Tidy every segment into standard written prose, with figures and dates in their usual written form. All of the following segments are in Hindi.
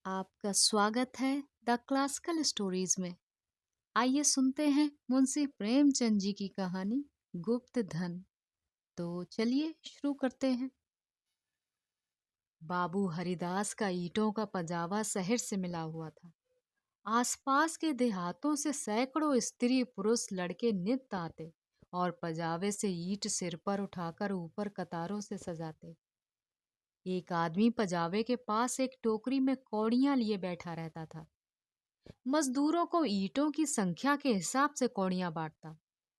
आपका स्वागत है द क्लासिकल स्टोरीज में। आइए सुनते हैं मुंशी प्रेमचंद जी की कहानी गुप्त धन। तो चलिए शुरू करते हैं। बाबू हरिदास का ईंटों का पजावा शहर से मिला हुआ था। आसपास के देहातों से सैकड़ों स्त्री पुरुष लड़के नित्य आते और पजावे से ईंट सिर पर उठाकर ऊपर कतारों से सजाते। एक आदमी पजावे के पास एक टोकरी में कौड़ियां लिए बैठा रहता था। मजदूरों को ईंटों की संख्या के हिसाब से कौड़ियां बांटता।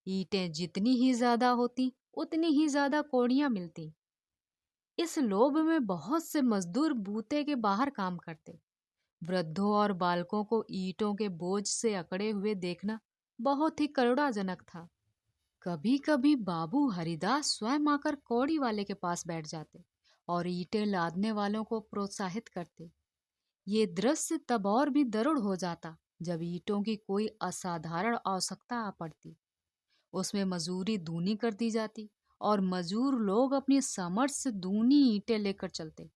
ईंटें जितनी ही ज्यादा होती उतनी ही ज्यादा कौड़ियां मिलती। इस लोभ में बहुत से मजदूर बूते के बाहर काम करते। वृद्धों और बालकों को ईंटों के बोझ से अकड़े हुए देखना बहुत ही करुणाजनक था। कभी कभी बाबू हरिदास स्वयं आकर कौड़ी वाले के पास बैठ जाते और ईंटें लादने वालों को प्रोत्साहित करते। ये दृश्य तब और भी दरुण हो जाता जब ईंटों की कोई असाधारण आवश्यकता आ पड़ती। उसमें मजूरी दूनी कर दी जाती और मजूर लोग अपनी समर्थ से दूनी ईंटें लेकर चलते।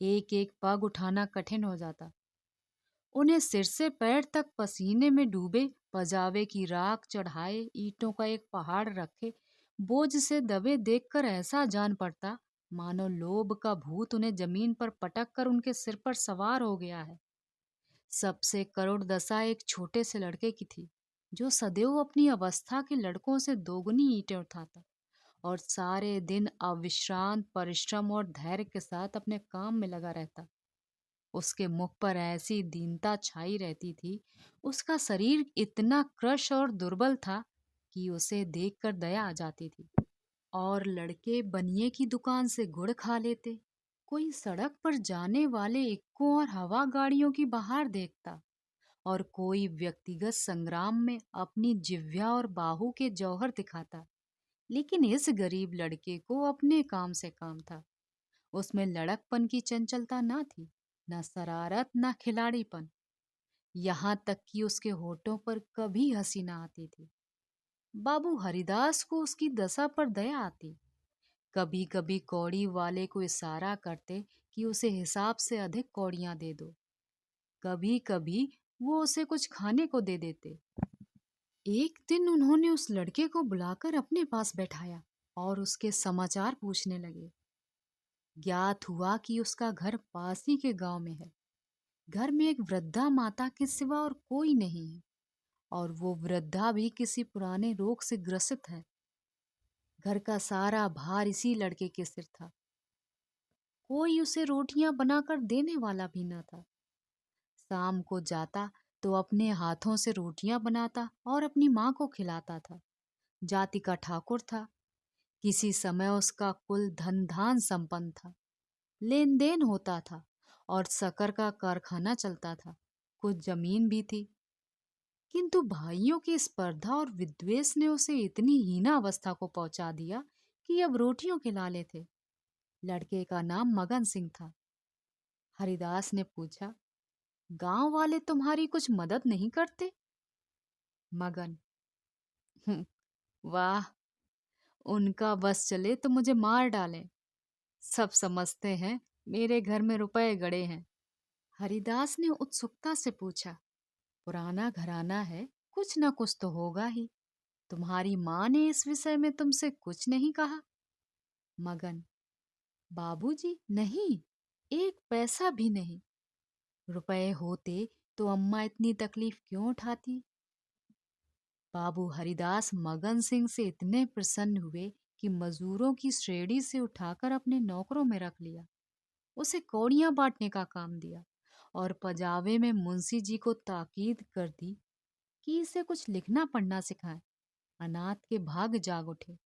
एक एक पग उठाना कठिन हो जाता। उन्हें सिर से पैर तक पसीने में डूबे पजावे की राख चढ़ाए ईंटों का एक पहाड़ रखे बोझ से दबे देखकर ऐसा जान पड़ता मानो लोभ का भूत उन्हें जमीन पर पटक कर उनके सिर पर सवार हो गया है। सबसे करुण दशा एक छोटे से लड़के की थी जो सदैव अपनी अवस्था के लड़कों से दोगुनी ईंटें उठाता और सारे दिन अविश्रांत परिश्रम और धैर्य के साथ अपने काम में लगा रहता। उसके मुख पर ऐसी दीनता छाई रहती थी। उसका शरीर इतना कृश और दुर्बल था कि उसे देखकर दया आ जाती थी। और लड़के बनिए की दुकान से गुड़ खा लेते। कोई सड़क पर जाने वाले इक्कों और हवा गाड़ियों की बहार देखता और कोई व्यक्तिगत संग्राम में अपनी जिह्वा और बाहु के जौहर दिखाता। लेकिन इस गरीब लड़के को अपने काम से काम था। उसमें लड़कपन की चंचलता ना थी, न शरारत न खिलाड़ीपन। यहाँ तक कि उसके होठों पर कभी हंसी ना आती थी। बाबू हरिदास को उसकी दशा पर दया आती। कभी कभी कौड़ी वाले को इशारा करते कि उसे हिसाब से अधिक कौड़ियां दे दो। कभी कभी वो उसे कुछ खाने को दे देते। एक दिन उन्होंने उस लड़के को बुलाकर अपने पास बैठाया और उसके समाचार पूछने लगे। ज्ञात हुआ कि उसका घर पास ही के गांव में है। घर में एक वृद्धा माता के सिवा और कोई नहीं है और वो वृद्धा भी किसी पुराने रोग से ग्रसित है। घर का सारा भार इसी लड़के के सिर था। कोई उसे रोटियां बनाकर देने वाला भी न था। शाम को जाता तो अपने हाथों से रोटियां बनाता और अपनी माँ को खिलाता था। जाति का ठाकुर था। किसी समय उसका कुल धन धान संपन्न था। लेन देन होता था और शक्कर का कारखाना चलता था। कुछ जमीन भी थी। किंतु भाइयों की स्पर्धा और विद्वेष ने उसे इतनी हीना अवस्था को पहुंचा दिया कि अब रोटियों के लाले थे। लड़के का नाम मगन सिंह था। हरिदास ने पूछा, गांव वाले तुम्हारी कुछ मदद नहीं करते? मगन, "हम्म, वाह, उनका बस चले तो मुझे मार डालें। सब समझते हैं मेरे घर में रुपए गड़े हैं।" हरिदास ने उत्सुकता से पूछा, पुराना घराना है, कुछ न कुछ तो होगा ही। तुम्हारी माँ ने इस विषय में तुमसे कुछ नहीं कहा? मगन, बाबूजी, नहीं, एक पैसा भी नहीं। रुपए होते तो अम्मा इतनी तकलीफ क्यों उठाती? बाबू हरिदास मगन सिंह से इतने प्रसन्न हुए कि मजदूरों की श्रेणी से उठाकर अपने नौकरों में रख लिया। उसे कौड़ियां बांटने का काम दिया और पजावे में मुंशी जी को ताकीद कर दी कि इसे कुछ लिखना पढ़ना सिखाएं। अनाथ के भाग जाग उठे।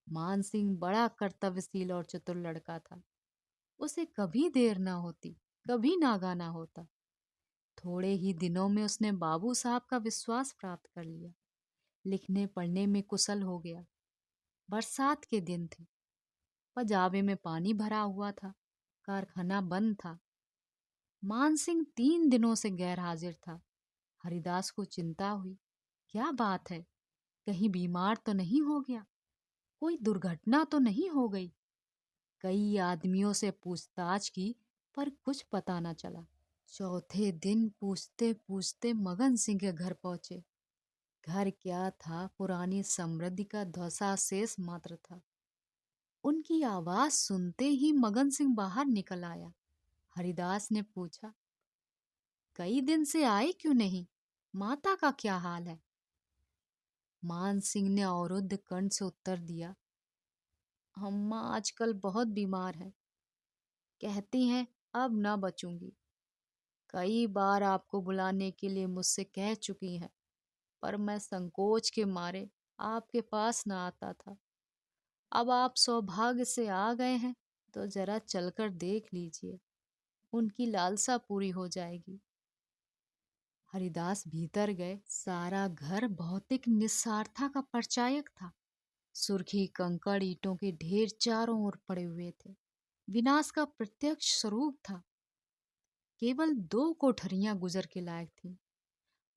मान सिंह बड़ा कर्तव्यशील और चतुर लड़का था। उसे कभी देर ना होती, कभी नागाना होता। थोड़े ही दिनों में उसने बाबू साहब का विश्वास प्राप्त कर लिया। लिखने पढ़ने में कुशल हो गया। बरसात के दिन थे। पजावे में पानी भरा हुआ था। कारखाना बंद था। मानसिंह 3 दिनों से गैर हाजिर था। हरिदास को चिंता हुई। क्या बात है, कहीं बीमार तो नहीं हो गया? कोई दुर्घटना तो नहीं हो गई? कई आदमियों से पूछताछ की पर कुछ पता न चला। चौथे दिन पूछते पूछते मगन सिंह के घर पहुंचे। घर क्या था, पुरानी समृद्धि का ध्वंसावशेष मात्र था। उनकी आवाज सुनते ही मगन सिंह बाहर निकल आया। हरिदास ने पूछा, कई दिन से आए क्यों नहीं? माता का क्या हाल है? मान सिंह ने अवरुद्ध कंठ से उत्तर दिया, अम्मा आजकल बहुत बीमार है। कहती हैं अब ना बचूंगी। कई बार आपको बुलाने के लिए मुझसे कह चुकी हैं, पर मैं संकोच के मारे आपके पास न आता था। अब आप सौभाग्य से आ गए हैं तो जरा चलकर देख लीजिए, उनकी लालसा पूरी हो जाएगी। हरिदास भीतर गए। सारा घर भौतिक निस्सारता का परिचायक था। सुर्खी कंकड़ ईंटों के ढेर चारों ओर पड़े हुए थे। विनाश का प्रत्यक्ष स्वरूप था। केवल 2 कोठरियां गुजर के लायक थीं।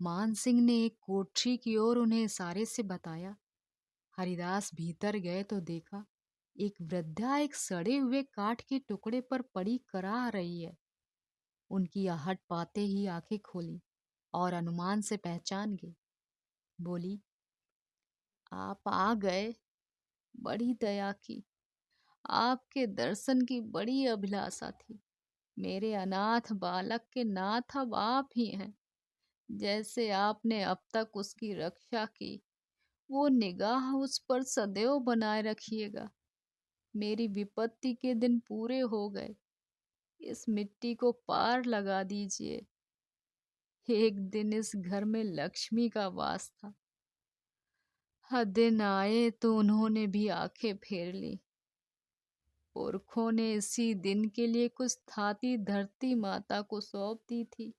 मान सिंह ने एक कोठरी की ओर उन्हें इशारे से बताया। हरिदास भीतर गए तो देखा एक वृद्धा एक सड़े हुए काठ के टुकड़े पर पड़ी कराह रही है। उनकी आहट पाते ही आंखें खोली और अनुमान से पहचान गई। बोली, आप आ गए, बड़ी दया की। आपके दर्शन की बड़ी अभिलाषा थी। मेरे अनाथ बालक के नाथ अब आप ही हैं। जैसे आपने अब तक उसकी रक्षा की, वो निगाह उस पर सदैव बनाए रखिएगा। मेरी विपत्ति के दिन पूरे हो गए। इस मिट्टी को पार लगा दीजिए। एक दिन इस घर में लक्ष्मी का वास था। हर दिन आए तो उन्होंने भी आंखें फेर ली। पुरखों ने इसी दिन के लिए कुछ थाती धरती माता को सौंप दी थी।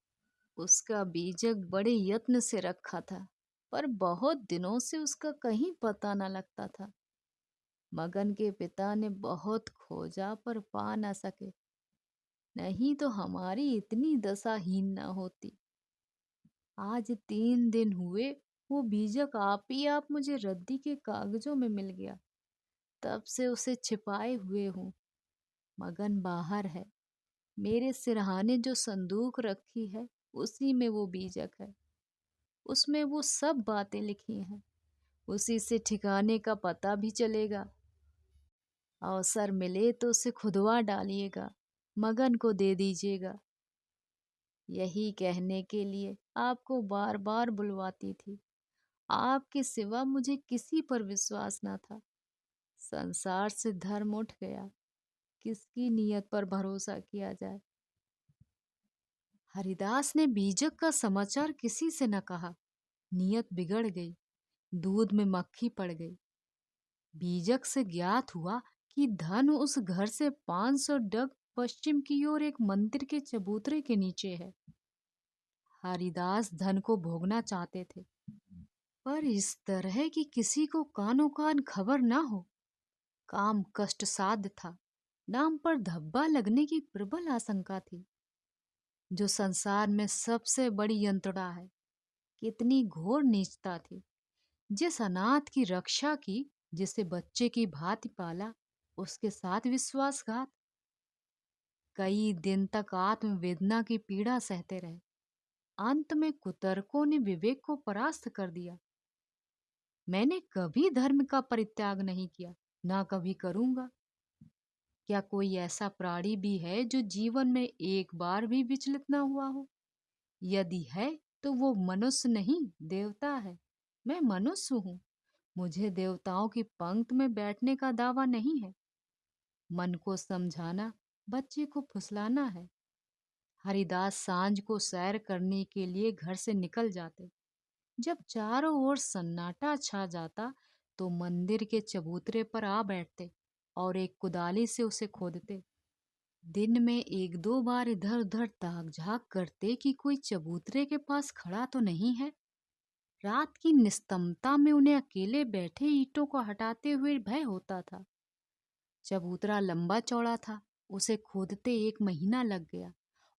उसका बीजक बड़े यत्न से रखा था, पर बहुत दिनों से उसका कहीं पता न लगता था। मगन के पिता ने बहुत खोजा पर पा न सके, नहीं तो हमारी इतनी दशा हीन न होती। आज 3 दिन हुए वो बीजक आप ही आप मुझे रद्दी के कागजों में मिल गया। तब से उसे छिपाए हुए हूँ। मगन बाहर है। मेरे सिरहाने जो संदूक रखी है उसी में वो बीजक है। उसमें वो सब बातें लिखी हैं। उसी से ठिकाने का पता भी चलेगा। अवसर मिले तो उसे खुदवा डालिएगा, मगन को दे दीजिएगा। यही कहने के लिए आपको बार बार बुलवाती थी। आपके सिवा मुझे किसी पर विश्वास न था। संसार से धर्म उठ गया। किसकी नीयत पर भरोसा किया जाए? हरिदास ने बीजक का समाचार किसी से न कहा। नीयत बिगड़ गई। दूध में मक्खी पड़ गई। बीजक से ज्ञात हुआ कि धन उस घर से 500 डग पश्चिम की ओर एक मंदिर के चबूतरे के नीचे है। हरिदास धन को भोगना चाहते थे, पर इस तरह की किसी को कानो कान खबर ना हो। काम कष्ट साध्य था। नाम पर धब्बा लगने की प्रबल आशंका थी। जो संसार में सबसे बड़ी यंत्रणा है, कितनी घोर नीचता थी। जिस अनाथ की रक्षा की, जिसे बच्चे की भांति पाला, उसके साथ विश्वासघात। कई दिन तक आत्मवेदना की पीड़ा सहते रहे। अंत में कुतर्कों ने विवेक को परास्त कर दिया। मैंने कभी धर्म का परित्याग नहीं किया, ना कभी करूंगा। क्या कोई ऐसा प्राणी भी है जो जीवन में एक बार भी विचलित ना हुआ हो? यदि है तो वो मनुष्य नहीं, देवता है। मैं मनुष्य हूँ। मुझे देवताओं की पंक्ति में बैठने का दावा नहीं है। मन को समझाना, बच्चे को फुसलाना है। हरिदास सांझ को सैर करने के लिए घर से निकल जाते। जब चारों ओर सन्नाटा छा जाता तो मंदिर के चबूतरे पर आ बैठते और एक कुदाली से उसे खोदते। दिन में 1-2 बार इधर उधर ताक झाक करते कि कोई चबूतरे के पास खड़ा तो नहीं है। रात की निस्तमता में उन्हें अकेले बैठे ईंटों को हटाते हुए भय होता था। चबूतरा लंबा चौड़ा था। उसे खोदते 1 महीना लग गया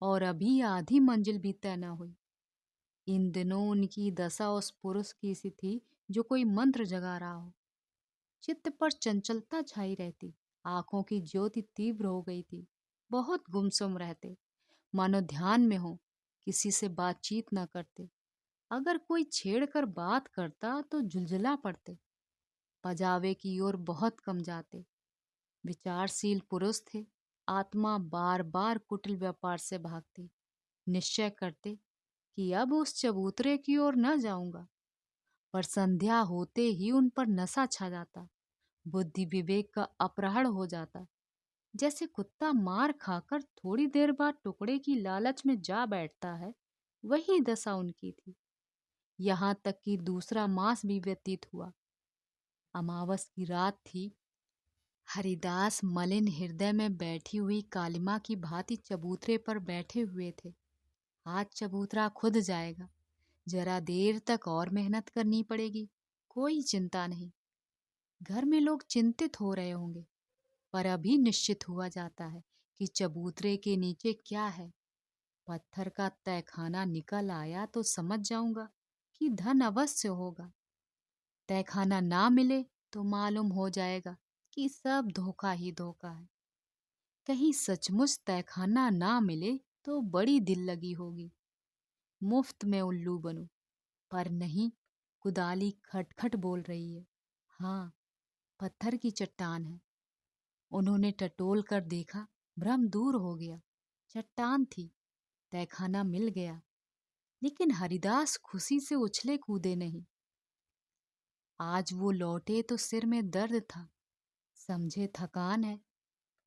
और अभी आधी मंजिल भी तय न हुई। इन दिनों उनकी दशा उस पुरुष की सी थी जो कोई मंत्र जगा रहा हो। चित्त पर चंचलता छाई रहती। आंखों की ज्योति तीव्र हो गई थी। बहुत गुमसुम रहते, मानो ध्यान में हो। किसी से बातचीत न करते। अगर कोई छेड़कर बात करता तो झुंझला पड़ते। पजावे की ओर बहुत कम जाते। विचारशील पुरुष थे। आत्मा बार बार कुटिल व्यापार से भागती। निश्चय करते कि अब उस चबूतरे की ओर न जाऊंगा। पर संध्या होते ही उन पर नशा छा जाता। बुद्धि विवेक का अपहरण हो जाता। जैसे कुत्ता मार खाकर थोड़ी देर बाद टुकड़े की लालच में जा बैठता है, वही दशा उनकी थी। यहाँ तक कि दूसरा मास भी व्यतीत हुआ। अमावस की रात थी। हरिदास मलिन हृदय में बैठी हुई कालिमा की भांति चबूतरे पर बैठे हुए थे। आज चबूतरा खुद जाएगा। जरा देर तक और मेहनत करनी पड़ेगी। कोई चिंता नहीं। घर में लोग चिंतित हो रहे होंगे, पर अभी निश्चित हुआ जाता है कि चबूतरे के नीचे क्या है। पत्थर का तहखाना निकल आया तो समझ जाऊंगा कि धन अवश्य होगा। तहखाना ना मिले तो मालूम हो जाएगा कि सब धोखा ही धोखा है। कहीं सचमुच तहखाना ना मिले तो बड़ी दिल लगी होगी। मुफ्त में उल्लू बनूं, पर नहीं। कुदाली खटखट बोल रही है। हाँ, पत्थर की चट्टान है। उन्होंने टटोल कर देखा। भ्रम दूर हो गया। चट्टान थी। तहखाना मिल गया। लेकिन हरिदास खुशी से उछले कूदे नहीं। आज वो लौटे तो सिर में दर्द था। समझे थकान है,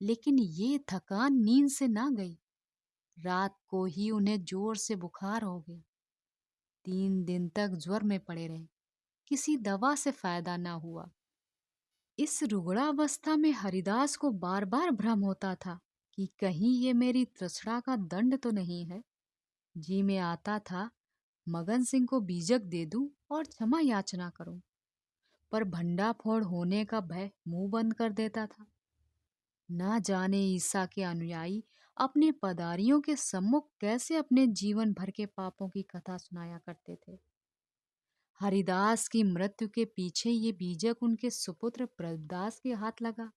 लेकिन ये थकान नींद से ना गई। रात को ही उन्हें जोर से बुखार हो गया। 3 दिन तक ज्वर में पड़े रहे। किसी दवा से फायदा ना हुआ। इस रुग्णावस्था में हरिदास को बार बार भ्रम होता था कि कहीं ये मेरी तृष्णा का दंड तो नहीं है। जी में आता था मगन सिंह को बीजक दे दूं और क्षमा याचना करूं, पर भंडाफोड़ होने का भय मुंह बंद कर देता था। ना जाने ईसा के अनुयायी अपने पदारियों के सम्मुख कैसे अपने जीवन भर के पापों की कथा सुनाया करते थे। हरिदास की मृत्यु के पीछे ये बीजक उनके सुपुत्र प्रभुदास के हाथ लगा।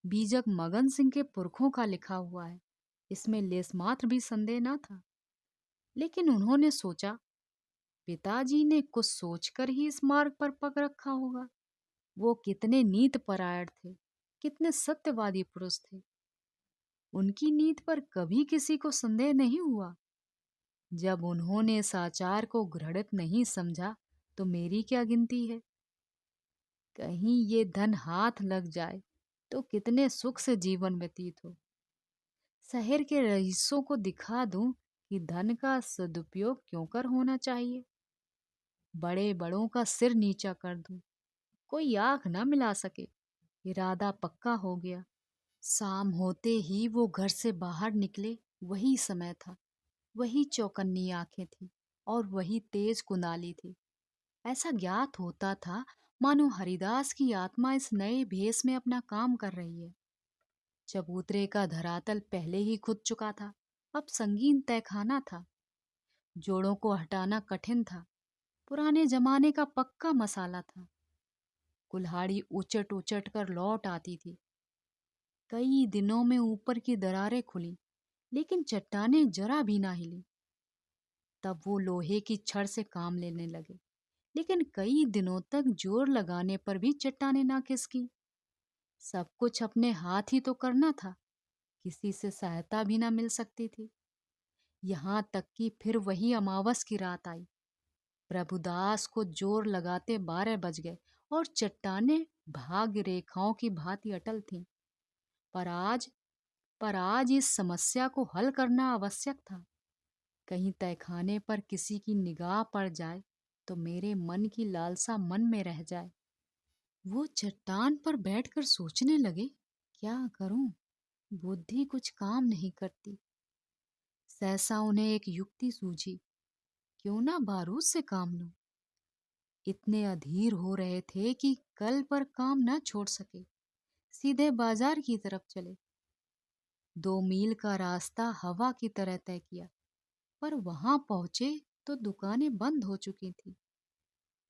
बीजक मगन सिंह के पुरखों का लिखा हुआ है। इसमें लेशमात्र भी संदेह न था। लेकिन उन्होंने सोचा, पिताजी ने कुछ सोचकर ही इस मार्ग पर पग रखा होगा। वो कितने नीत परायण थे, कितने सत्यवादी पुरुष थे। उनकी नीत पर कभी किसी को संदेह नहीं हुआ। जब उन्होंने इस आचार को घृणित नहीं समझा, तो मेरी क्या गिनती है। कहीं ये धन हाथ लग जाए तो कितने सुख से जीवन व्यतीत हो। शहर के रईसों को दिखा दूं कि धन का सदुपयोग क्यों कर होना चाहिए। बड़े बड़ों का सिर नीचा कर दूं, कोई आंख न मिला सके। इरादा पक्का हो गया। शाम होते ही वो घर से बाहर निकले। वही समय था। वही चौकन्नी आंखें थी और वही तेज कुंडाली थी। ऐसा ज्ञात होता था मानो हरिदास की आत्मा इस नए भेष में अपना काम कर रही है। चबूतरे का धरातल पहले ही खुद चुका था। अब संगीन तहखाना था। जोड़ों को हटाना कठिन था। पुराने जमाने का पक्का मसाला था। कुल्हाड़ी उचट उचट कर लौट आती थी। कई दिनों में ऊपर की दरारें खुली, लेकिन चट्टानें जरा भी ना हिली। तब वो लोहे की छड़ से काम लेने लगे, लेकिन कई दिनों तक जोर लगाने पर भी चट्टानें ना खिसकी। सब कुछ अपने हाथ ही तो करना था। किसी से सहायता भी ना मिल सकती थी। यहाँ तक कि फिर वही अमावस की रात आई। प्रभुदास को जोर लगाते 12 बज गए और चट्टानें भाग्य रेखाओं की भांति अटल थीं। पर आज पर आज इस समस्या को हल करना आवश्यक था। कहीं तहखाने पर किसी की निगाह पड़ जाए तो मेरे मन की लालसा मन में रह जाए। वो चट्टान पर बैठकर सोचने लगे, क्या करूं? बुद्धि कुछ काम नहीं करती। सहसा उन्हें एक युक्ति सूझी। क्यों ना बारूद से काम लूं? इतने अधीर हो रहे थे कि कल पर काम न छोड़ सके। सीधे बाजार की तरफ चले। 2 मील का रास्ता हवा की तरह तय किया, पर वहां पहुंचे तो दुकानें बंद हो चुकी थी।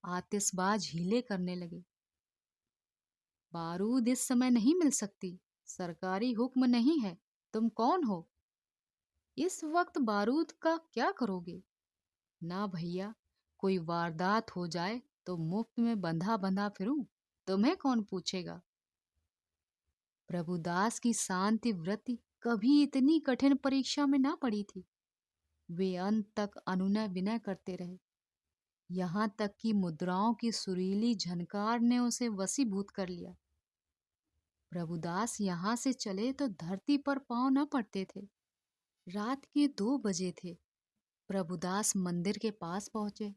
आतिशबाज हीले करने लगे। बारूद इस समय नहीं मिल सकती। सरकारी हुक्म नहीं है। तुम कौन हो? इस वक्त बारूद का क्या करोगे? ना भैया, कोई वारदात हो जाए तो मुफ्त में बंधा बंधा फिरूं, तुम्हें कौन पूछेगा? प्रभुदास की शांति वृत्ति कभी इतनी कठिन परीक्षा में ना पड़ी थी। वे अंत तक अनुनय विनय करते रहे, यहाँ तक कि मुद्राओं की सुरीली झनकार ने उसे वशीभूत कर लिया। प्रभुदास यहाँ से चले तो धरती पर पांव न पड़ते थे। रात के 2 बजे थे। प्रभुदास मंदिर के पास पहुंचे,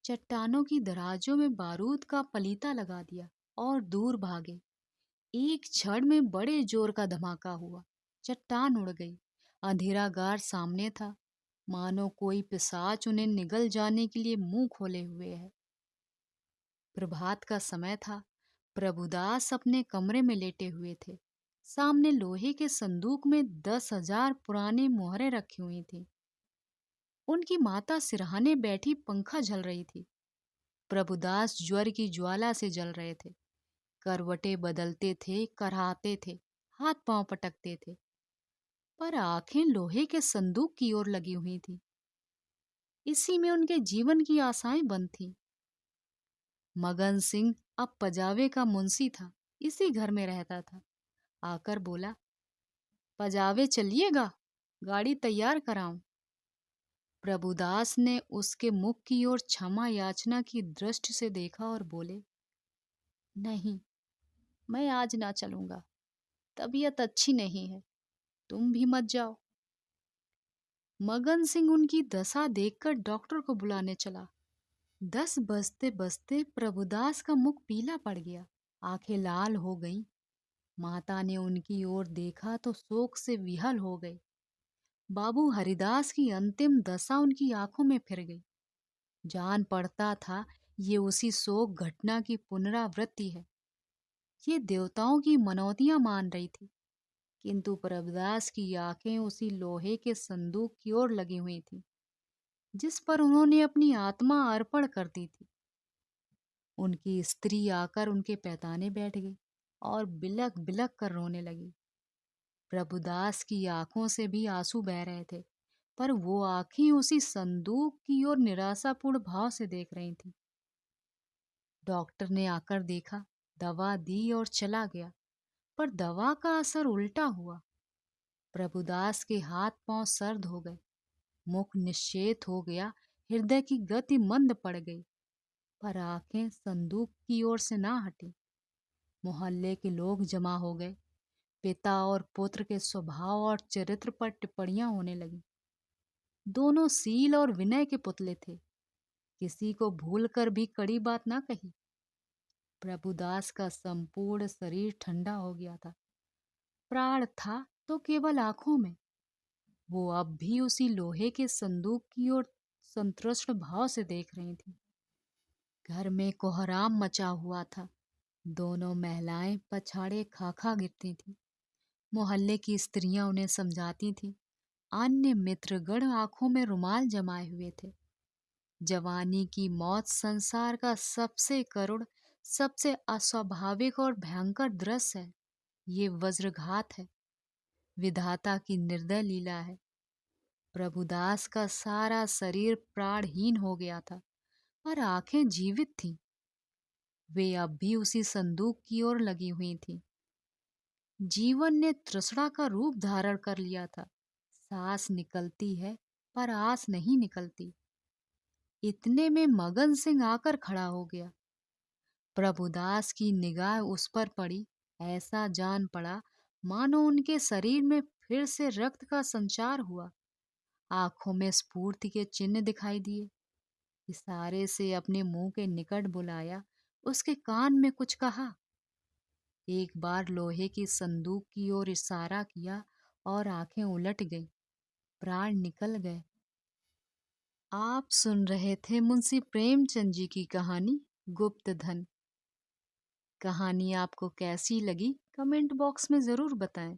चट्टानों की दराजों में बारूद का पलीता लगा दिया और दूर भागे। एक क्षण में बड़े जोर का धमाका हुआ, चट्टान उड़ गई। अंधेरा गार सामने था, मानो कोई पिशाच उन्हें निगल जाने के लिए मुंह खोले हुए है। प्रभात का समय था। प्रभुदास अपने कमरे में लेटे हुए थे। सामने लोहे के संदूक में 10,000 पुरानी मोहरें रखी हुई थी। उनकी माता सिरहाने बैठी पंखा झल रही थी। प्रभुदास ज्वर की ज्वाला से जल रहे थे। करवटे बदलते थे, कराहते थे, हाथ पांव पटकते थे, पर आंखें लोहे के संदूक की ओर लगी हुई थी। इसी में उनके जीवन की आशाएं बंद थीं। मगन सिंह अब पजावे का मुंशी था, इसी घर में रहता था। आकर बोला, पजावे चलिएगा, गाड़ी तैयार कराऊं। प्रभुदास ने उसके मुख की ओर क्षमा याचना की दृष्टि से देखा और बोले, नहीं, मैं आज ना चलूंगा, तबीयत अच्छी नहीं है, तुम भी मत जाओ। मगन सिंह उनकी दशा देखकर डॉक्टर को बुलाने चला। 10 बजते बजते प्रभुदास का मुख पीला पड़ गया, आंखें लाल हो गईं। माता ने उनकी ओर देखा तो शोक से विहल हो गए। बाबू हरिदास की अंतिम दशा उनकी आंखों में फिर गई। जान पड़ता था ये उसी शोक घटना की पुनरावृत्ति है। ये देवताओं की मनौतियां मान रही थी, किंतु प्रभुदास की आंखें उसी लोहे के संदूक की ओर लगी हुई थीं, जिस पर उन्होंने अपनी आत्मा अर्पण कर दी थी। उनकी स्त्री आकर उनके पैताने बैठ गई और बिलक बिलक कर रोने लगी। प्रभुदास की आंखों से भी आंसू बह रहे थे, पर वो आंखें उसी संदूक की ओर निराशापूर्ण भाव से देख रही थीं। डॉक्टर ने आकर देखा, दवा दी और चला गया, पर दवा का असर उल्टा हुआ। प्रभुदास के हाथ पांव सर्द हो गए, मुख निश्चेत हो गया, हृदय की गति मंद पड़ गई, पर आंखें संदूक की ओर से ना हटी। मोहल्ले के लोग जमा हो गए। पिता और पुत्र के स्वभाव और चरित्र पर टिप्पणियां होने लगी। दोनों सील और विनय के पुतले थे, किसी को भूलकर भी कड़ी बात ना कही। प्रभुदास का संपूर्ण शरीर ठंडा हो गया था। प्राण था तो केवल आंखों में। वो अब भी उसी लोहे के संदूक की ओर संतृष्ण भाव से देख रही थी। घर में कोहराम मचा हुआ था। दोनों महिलाएं पछाड़े खा खा गिरती थीं। मोहल्ले की स्त्रियां उन्हें समझाती थीं। अन्य मित्रगण आंखों में रुमाल जमाए हुए थे। जवानी की मौत संसार का सबसे करुण, सबसे अस्वाभाविक और भयंकर दृश्य है। ये वज्रघात है, विधाता की निर्दय लीला है। प्रभुदास का सारा शरीर प्राणहीन हो गया था, पर आंखें जीवित थीं। वे अब भी उसी संदूक की ओर लगी हुई थीं। जीवन ने तृष्णा का रूप धारण कर लिया था। सांस निकलती है, पर आस नहीं निकलती। इतने में मगन सिंह आकर खड़ा हो गया। प्रभुदास की निगाह उस पर पड़ी। ऐसा जान पड़ा मानो उनके शरीर में फिर से रक्त का संचार हुआ। आंखों में स्फूर्ति के चिन्ह दिखाई दिए। इशारे से अपने मुंह के निकट बुलाया, उसके कान में कुछ कहा। एक बार लोहे की संदूक की ओर इशारा किया और आंखें उलट गईं। प्राण निकल गए। आप सुन रहे थे मुंशी प्रेमचंद जी की कहानी गुप्त धन। कहानी आपको कैसी लगी कमेंट बॉक्स में ज़रूर बताएं।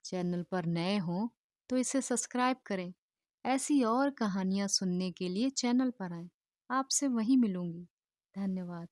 चैनल पर नए हों तो इसे सब्सक्राइब करें। ऐसी और कहानियाँ सुनने के लिए चैनल पर आएं। आपसे वहीं मिलूंगी। धन्यवाद।